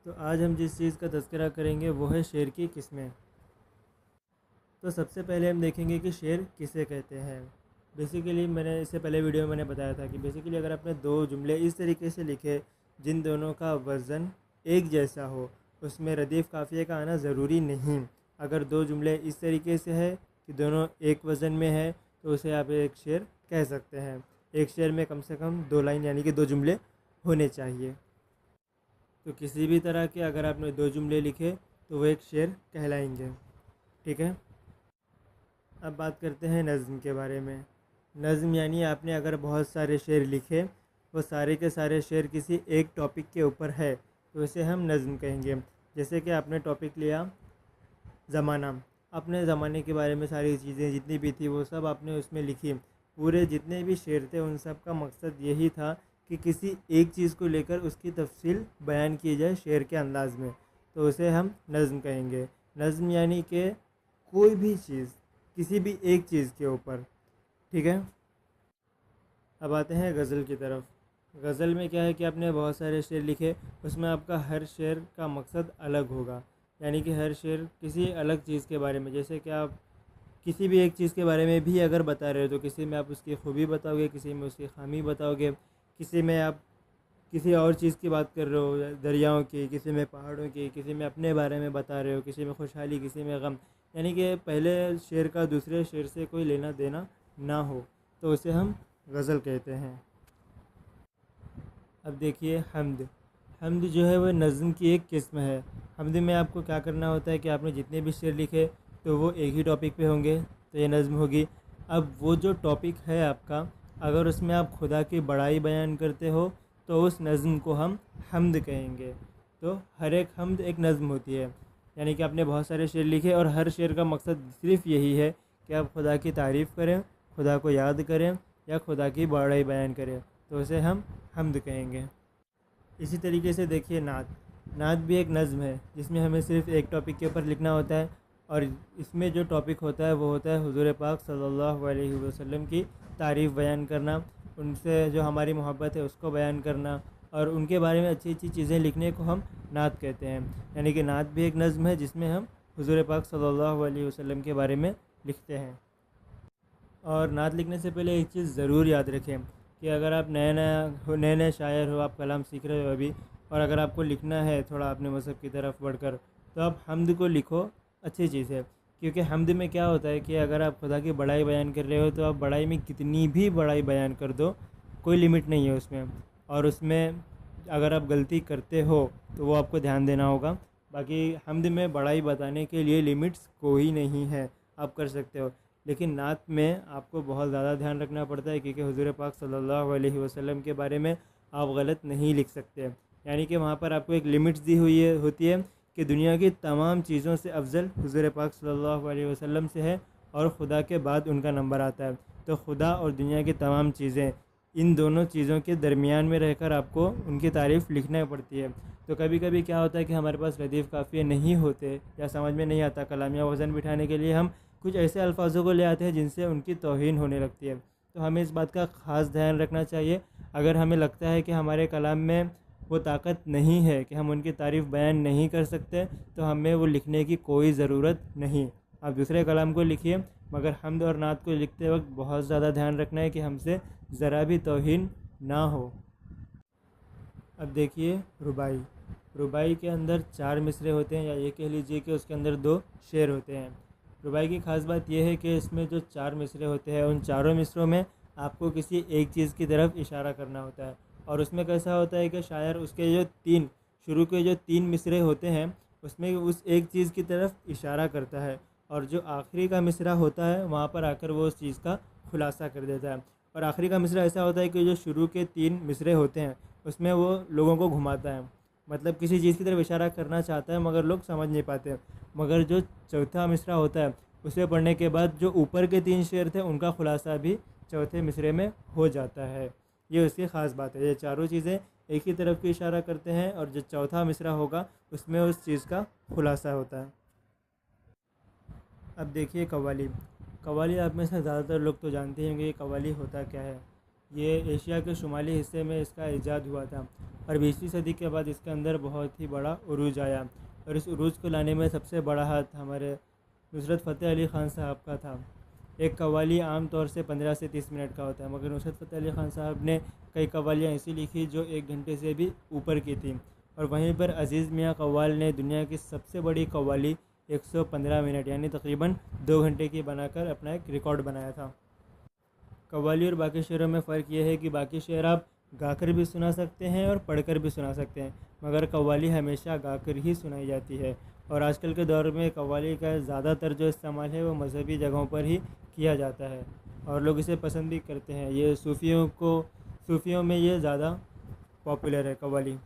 तो आज हम जिस चीज़ का तज़किरा करेंगे वो है शेर की किस्में। तो सबसे पहले हम देखेंगे कि शेर किसे कहते हैं। बेसिकली मैंने इससे पहले वीडियो में मैंने बताया था कि बेसिकली अगर आपने दो जुमले इस तरीके से लिखे जिन दोनों का वज़न एक जैसा हो, उसमें रदीफ़ काफ़िए का आना ज़रूरी नहीं। अगर दो जुमले इस तरीके से है कि दोनों एक वज़न में है तो उसे आप एक शेर कह सकते हैं। एक शेर में कम से कम दो लाइन यानी कि दो जुमले होने चाहिए। तो किसी भी तरह के अगर आपने दो जुमले लिखे तो वो एक शेर कहलाएंगे। ठीक है, अब बात करते हैं नज़्म के बारे में। नज़्म यानी आपने अगर बहुत सारे शेर लिखे, वो सारे के सारे शेर किसी एक टॉपिक के ऊपर है तो इसे हम नज़्म कहेंगे। जैसे कि आपने टॉपिक लिया ज़माना, अपने ज़माने के बारे में सारी चीज़ें जितनी भी थी वो सब आपने उसमें लिखी। पूरे जितने भी शेर थे उन सब का मकसद यही था कि किसी एक चीज़ को लेकर उसकी तफसील बयान की जाए शेर के अंदाज़ में, तो उसे हम नज़्म कहेंगे। नज़्म यानी कि कोई भी चीज़ किसी भी एक चीज़ के ऊपर। ठीक है, अब आते हैं गज़ल की तरफ। गज़ल में क्या है कि आपने बहुत सारे शेर लिखे, उसमें आपका हर शेर का मकसद अलग होगा। यानी कि हर शेर किसी अलग चीज़ के बारे में, जैसे कि आप किसी भी एक चीज़ के बारे में भी अगर बता रहे हो तो किसी में आप उसकी खूबी बताओगे, किसी में उसकी खामी बताओगे, किसी में आप किसी और चीज़ की बात कर रहे हो दरियाओं की, किसी में पहाड़ों की, किसी में अपने बारे में बता रहे हो, किसी में खुशहाली, किसी में गम। यानी कि पहले शेर का दूसरे शेर से कोई लेना देना ना हो, तो उसे हम गज़ल कहते हैं। अब देखिए हम्द। हम्द जो है वह नज़्म की एक किस्म है। हम्द में आपको क्या करना होता है कि आपने जितने भी शेर लिखे तो वो एक ही टॉपिक पे होंगे, तो ये नज़्म होगी। अब वो जो टॉपिक है आपका, अगर उसमें आप खुदा की बड़ाई बयान करते हो तो उस नज़्म को हम हम्द कहेंगे। तो हर एक हम्द एक नज़्म होती है। यानी कि आपने बहुत सारे शेर लिखे और हर शेर का मकसद सिर्फ़ यही है कि आप खुदा की तारीफ़ करें, खुदा को याद करें या खुदा की बड़ाई बयान करें, तो उसे हम हम्द कहेंगे। इसी तरीके से देखिए नात। नात भी एक नज़्म है जिसमें हमें सिर्फ़ एक टॉपिक के ऊपर लिखना होता है, और इसमें जो टॉपिक होता है वो होता है हुज़ूर पाक सल्लल्लाहु अलैहि वसल्लम की तारीफ़ बयान करना, उनसे जो हमारी मोहब्बत है उसको बयान करना, और उनके बारे में अच्छी अच्छी चीज़ें लिखने को हम नात कहते हैं। यानी कि नात भी एक नज़्म है जिसमें हम हुज़ूर पाक सल्लल्लाहु अलैहि वसल्लम के बारे में लिखते हैं। और नात लिखने से पहले एक चीज़ ज़रूर याद रखें कि अगर आप नए नए शायर हो, आप कलाम सीख रहे हो अभी, और अगर आपको लिखना है थोड़ा अपने मज़हब की तरफ बढ़कर, तो आप हम्द को लिखो। अच्छी चीज़ है, क्योंकि हम्द में क्या होता है कि अगर आप खुदा की बड़ाई बयान कर रहे हो तो आप बड़ाई में कितनी भी बड़ाई बयान कर दो, कोई लिमिट नहीं है उसमें। और उसमें अगर आप गलती करते हो तो वो आपको ध्यान देना होगा। बाकी हम्द में बड़ाई बताने के लिए लिमिट्स कोई नहीं है, आप कर सकते हो। लेकिन नात में आपको बहुत ज़्यादा ध्यान रखना पड़ता है, क्योंकि हुज़ूर पाक सल्लल्लाहु अलैहि वसल्लम के बारे में आप गलत नहीं लिख सकते। यानी कि वहाँ पर आपको एक लिमिट्स दी हुई है होती है कि दुनिया की तमाम चीज़ों से अफजल हुज़ूर पाक सल्लल्लाहु अलैहि वसल्लम से है, और ख़ुदा के बाद उनका नंबर आता है। तो खुदा और दुनिया की तमाम चीज़ें, इन दोनों चीज़ों के दरमियान में रहकर आपको उनकी तारीफ़ लिखना पड़ती है। तो कभी कभी क्या होता है कि हमारे पास रदीफ़ काफ़िए नहीं होते या समझ में नहीं आता, कलामिया वज़न बिठाने के लिए हम कुछ ऐसे अल्फाजों को ले आते हैं जिनसे उनकी तौहीन होने लगती है। तो हमें इस बात का ख़ास ध्यान रखना चाहिए। अगर हमें लगता है कि हमारे कलाम में वो ताकत नहीं है कि हम उनकी तारीफ़ बयान नहीं कर सकते, तो हमें वो लिखने की कोई ज़रूरत नहीं। आप दूसरे कलाम को लिखिए, मगर हम्द और नात को लिखते वक्त बहुत ज़्यादा ध्यान रखना है कि हमसे ज़रा भी तौहीन ना हो। अब देखिए रुबाई। रुबाई के अंदर 4 मिसरे होते हैं, या ये कह लीजिए कि उसके अंदर 2 शेर होते हैं। रुबाई की ख़ास बात यह है कि इसमें जो 4 मिसरे होते हैं उन चारों मिसरों में आपको किसी एक चीज़ की तरफ इशारा करना होता है। और उसमें कैसा होता है कि शायर उसके जो 3 शुरू के जो 3 मिसरे होते हैं उसमें उस एक चीज़ की तरफ इशारा करता है, और जो आखिरी का मिसरा होता है वहाँ पर आकर वो उस चीज़ का खुलासा कर देता है। और आखिरी का मिसरा ऐसा होता है कि जो शुरू के 3 मिसरे होते हैं उसमें वो लोगों को घुमाता है, मतलब किसी चीज़ की तरफ इशारा करना चाहता है मगर लोग समझ नहीं पाते। मगर जो चौथा मिसरा होता है उसे पढ़ने के बाद जो ऊपर के 3 शेर थे उनका खुलासा भी चौथे मिसरे में हो जाता है। ये उसकी ख़ास बात है। ये चारों चीज़ें एक ही तरफ की इशारा करते हैं, और जो चौथा मिसरा होगा उसमें उस चीज़ का खुलासा होता है। अब देखिए कव्वाली। कव्वाली आप में से ज़्यादातर लोग तो जानते ही होंगे कि कव्वाली होता क्या है। ये एशिया के शुमाली हिस्से में इसका ईजाद हुआ था और 20वीं सदी के बाद इसके अंदर बहुत ही बड़ा उरूज आया और इस उरूज को लाने में सबसे बड़ा हाथ हमारे नुसरत फ़तेह अली ख़ान साहब का था। एक कव्वाली आम तौर से 15 से 30 मिनट का होता है, मगर नुसरत फ़तेह अली ख़ान साहब ने कई कव्वालियाँ ऐसी लिखी जो 1 घंटे से भी ऊपर की थी। और वहीं पर अज़ीज़ मियाँ कव्वाल ने दुनिया की सबसे बड़ी कव्वाली 115 मिनट यानी तकरीबन 2 घंटे की बनाकर अपना एक रिकॉर्ड बनाया था। कव्वाली और बाकी शेरों में फ़र्क यह है कि बाकी शेर आप गाकर भी सुना सकते हैं और पढ़कर भी सुना सकते हैं, मगर कव्वाली हमेशा गाकर ही सुनाई जाती है। और आजकल के दौर में कव्वाली का ज़्यादातर जो इस्तेमाल है वो मजहबी जगहों पर ही किया जाता है और लोग इसे पसंद भी करते हैं। ये सूफ़ियों में ये ज़्यादा पॉपुलर है कव्वाली।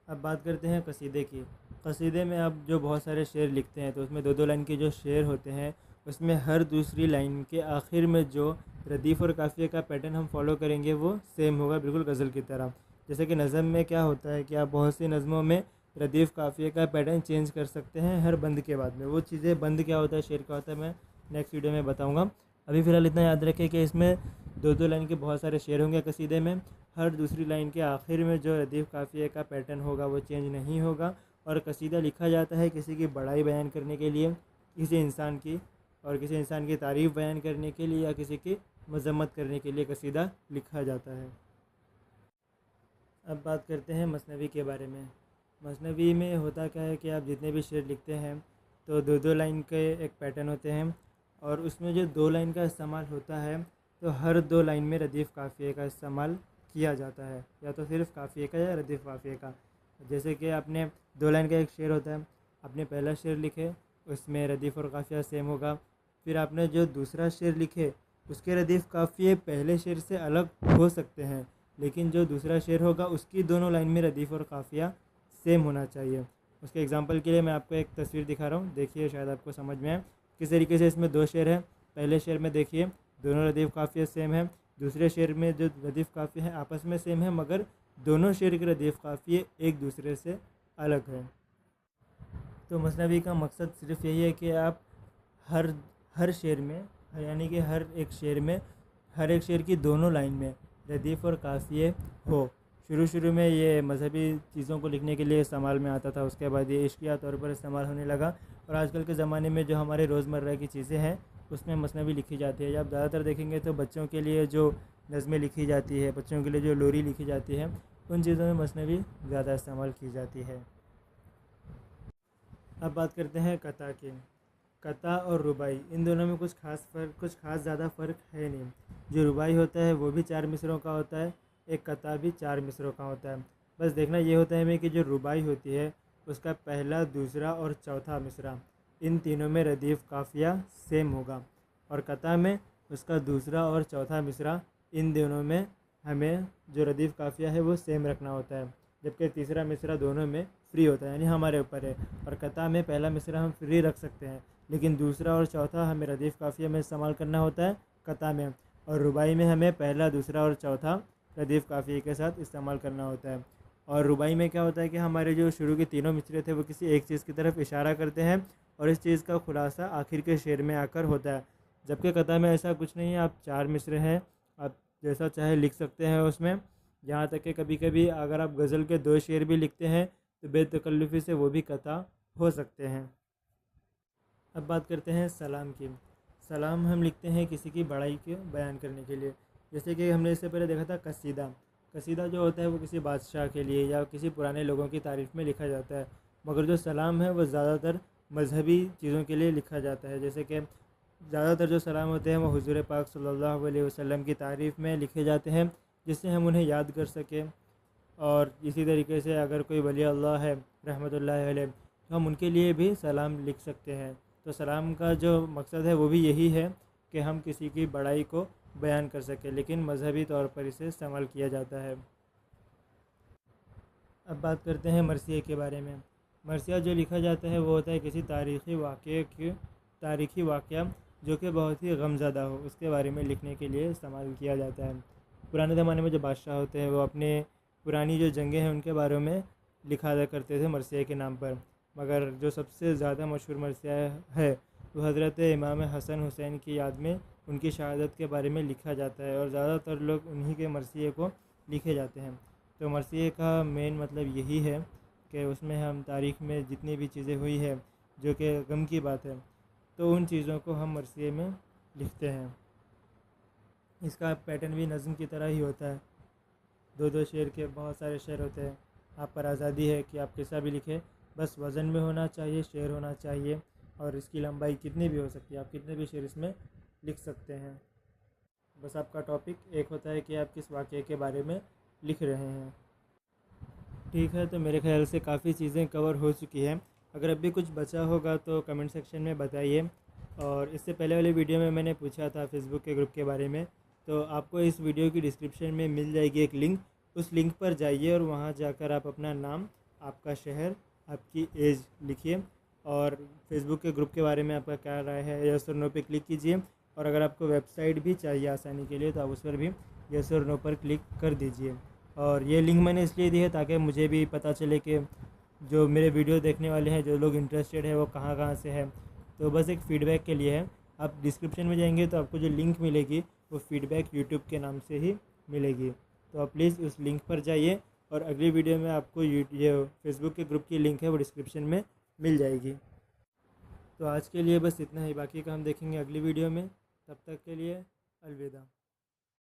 अब बात करते हैं कसीदे की। कसीदे में आप जो बहुत सारे शेर लिखते हैं तो उसमें 2-2 लाइन के जो शेर होते हैं उसमें हर दूसरी लाइन के आखिर में जो रदीफ़ और काफ़िए का पैटर्न हम फॉलो करेंगे वो सेम होगा, बिल्कुल गज़ल की तरह। जैसे कि नज़म में क्या होता है कि आप बहुत सी नज़मों में रदीफ़ काफ़िए का पैटर्न चेंज कर सकते हैं हर बंद के बाद में। वो चीज़ें बंद क्या होता है, शेर क्या होता है, मैं नेक्स्ट वीडियो में बताऊँगा। अभी फ़िलहाल इतना याद रखें कि इसमें 2-2 लाइन के बहुत सारे शेर होंगे कसीदे में। हर दूसरी लाइन के आखिर में जो रदीफ़ काफ़िए का पैटर्न होगा वो चेंज नहीं होगा। और कसीदा लिखा जाता है किसी की बड़ाई बयान करने के लिए, किसी इंसान की, और किसी इंसान की तारीफ़ बयान करने के लिए या किसी की मज़म्मत करने के लिए कसीदा लिखा जाता है। अब बात करते हैं मसनवी के बारे में। मसनवी में होता क्या है कि आप जितने भी शेर लिखते हैं तो 2-2 लाइन के एक पैटर्न होते हैं और उसमें जो 2 लाइन का इस्तेमाल होता है तो हर 2 लाइन में रदीफ़ काफ़िए का इस्तेमाल किया जाता है, या तो सिर्फ काफ़िए का या रदीफ़ काफ़िए का। जैसे कि आपने 2 लाइन का एक शेर होता है, आपने पहला शेर लिखे उसमें रदीफ़ और काफ़िया सेम होगा, फिर आपने जो दूसरा शेर लिखे उसके रदीफ़ काफ़िए पहले शेर से अलग हो सकते हैं, लेकिन जो दूसरा शेर होगा उसकी दोनों लाइन में रदीफ़ और काफ़िया सेम होना चाहिए। उसके एग्जांपल के लिए मैं आपको एक तस्वीर दिखा रहा हूँ, देखिए शायद आपको समझ में आए किस तरीके से। इसमें 2 शेर हैं, पहले शेर में देखिए दोनों रदीफ़ काफ़िया सेम है, दूसरे शेर में जो रदीफ़ काफ़िया है आपस में सेम है मगर दोनों शेर के रदीफ़ काफ़िए एक दूसरे से अलग हैं। तो मसनवी का मकसद सिर्फ यही है कि आप हर शेर में, यानी कि हर एक शेर की दोनों लाइन में रदीफ़ और काफ़िए हो। शुरू में ये मजहबी चीज़ों को लिखने के लिए इस्तेमाल में आता था, उसके बाद ये इश्किया तौर पर इस्तेमाल होने लगा और आजकल के ज़माने में जो हमारे रोज़मर्रा की चीज़ें हैं उसमें मसनवी लिखी जाती है। आप ज़्यादातर देखेंगे तो बच्चों के लिए जो नज़में लिखी जाती है, बच्चों के लिए जो लोरी लिखी जाती है, उन चीज़ों में मसनवी ज़्यादा इस्तेमाल की जाती है। अब बात करते हैं कता की। कता और रुबाई, इन दोनों में कुछ खास ज़्यादा फ़र्क है नहीं। जो रुबाई होता है वो भी 4 मिसरों का होता है, एक कता भी 4 मिसरों का होता है। बस देखना ये होता है हमें कि जो रुबाई होती है उसका पहला, दूसरा और चौथा मिसरा, इन तीनों में रदीफ़ काफ़िया सेम होगा और कता में उसका दूसरा और चौथा मिसरा, इन दोनों में हमें जो रदीफ़ काफ़िया है वो सेम रखना होता है, जबकि तीसरा मिसरा दोनों में फ्री होता है, यानी हमारे ऊपर है। और कता में पहला मिसरा हम फ्री रख सकते हैं, लेकिन दूसरा और चौथा हमें रदीफ़ काफ़िया में इस्तेमाल करना होता है कता में, और रुबाई में हमें पहला, दूसरा और चौथा रदीफ़ काफ़िया के साथ इस्तेमाल करना होता है। और रुबाई में क्या होता है कि हमारे जो शुरू के तीनों मिसरे थे वो किसी एक चीज़ की तरफ इशारा करते हैं और इस चीज़ का खुलासा आखिर के शेर में आकर होता है, जबकि कता में ऐसा कुछ नहीं है। आप 4 मिसरे हैं, आप जैसा चाहे लिख सकते हैं उसमें। यहाँ तक कि कभी कभी अगर आप गज़ल के 2 शेर भी लिखते हैं तो बेतकल्लुफ़ी से वो भी कता हो सकते हैं। अब बात करते हैं सलाम की। सलाम हम लिखते हैं किसी की बड़ाई के बयान करने के लिए, जैसे कि हमने इससे पहले देखा था कसीदा। कसीदा जो होता है वो किसी बादशाह के लिए या किसी पुराने लोगों की तारीफ़ में लिखा जाता है, मगर जो सलाम है वो ज़्यादातर मजहबी चीज़ों के लिए लिखा जाता है। जैसे कि ज़्यादातर जो सलाम होते हैं वो हुज़ूर पाक सल्लल्लाहु अलैहि वसल्लम की तारीफ़ में लिखे जाते हैं, जिससे हम उन्हें याद कर सकें। और इसी तरीके से अगर कोई वली अल्लाह है रहमतुल्लाहि अलैह तो हम उनके लिए भी सलाम लिख सकते हैं। तो सलाम का जो मकसद है वो भी यही है कि हम किसी की बड़ाई को बयान कर सकें, लेकिन मजहबी तौर पर इसे इस्तेमाल किया जाता है। अब बात करते हैं मरसिए के बारे में। मरसिया जो लिखा जाता है वो होता है किसी तारीख़ी वाक़या जो कि बहुत ही गमज़दा हो, उसके बारे में लिखने के लिए इस्तेमाल किया जाता है। पुराने ज़माने में जो बादशाह होते हैं वो अपने पुरानी जो जंगें हैं उनके बारे में लिखा करते थे मरसिया के नाम पर, मगर जो सबसे ज़्यादा मशहूर मरसिया है वो हज़रत इमाम हसन हुसैन की याद में उनकी शहादत के बारे में लिखा जाता है और ज़्यादातर लोग उन्हीं के मरसिए को लिखे जाते हैं। तो मरसिए का मेन मतलब यही है कि उसमें हम तारीख़ में जितनी भी चीज़ें हुई है जो कि गम की बात है, तो उन चीज़ों को हम मरसिए में लिखते हैं। इसका पैटर्न भी नज़्म की तरह ही होता है, दो दो शेर के बहुत सारे शेर होते हैं। आप पर आज़ादी है कि आप कैसा भी लिखें, बस वज़न में होना चाहिए, शेर होना चाहिए, और इसकी लंबाई कितनी भी हो सकती है, आप कितने भी शेर इसमें लिख सकते हैं। बस आपका टॉपिक एक होता है कि आप किस वाक़ये के बारे में लिख रहे हैं। ठीक है, तो मेरे ख्याल से काफ़ी चीज़ें कवर हो चुकी हैं। अगर अभी कुछ बचा होगा तो कमेंट सेक्शन में बताइए। और इससे पहले वाली वीडियो में मैंने पूछा था फेसबुक के ग्रुप के बारे में, तो आपको इस वीडियो की डिस्क्रिप्शन में मिल जाएगी एक लिंक। उस लिंक पर जाइए और वहाँ जाकर आप अपना नाम, आपका शहर, आपकी एज लिखिए और फेसबुक के ग्रुप के बारे में आपका क्या राय है, यस और नो पे क्लिक कीजिए। और अगर आपको वेबसाइट भी चाहिए आसानी के लिए तो आप उस पर भी यस और नो पर क्लिक कर दीजिए। और ये लिंक मैंने इसलिए दी है ताकि मुझे भी पता चले कि जो मेरे वीडियो देखने वाले हैं, जो लोग इंटरेस्टेड है, वो कहाँ कहाँ से हैं। तो बस एक फ़ीडबैक के लिए है। आप डिस्क्रिप्शन में जाएंगे तो आपको जो लिंक मिलेगी वो फ़ीडबैक यूट्यूब के नाम से ही मिलेगी। तो आप प्लीज़ उस लिंक पर जाइए और अगली वीडियो में आपको ये फेसबुक के ग्रुप की लिंक है वो डिस्क्रिप्शन में मिल जाएगी। तो आज के लिए बस इतना ही, बाकी का हम देखेंगे अगली वीडियो में। तब तक के लिए अलविदा।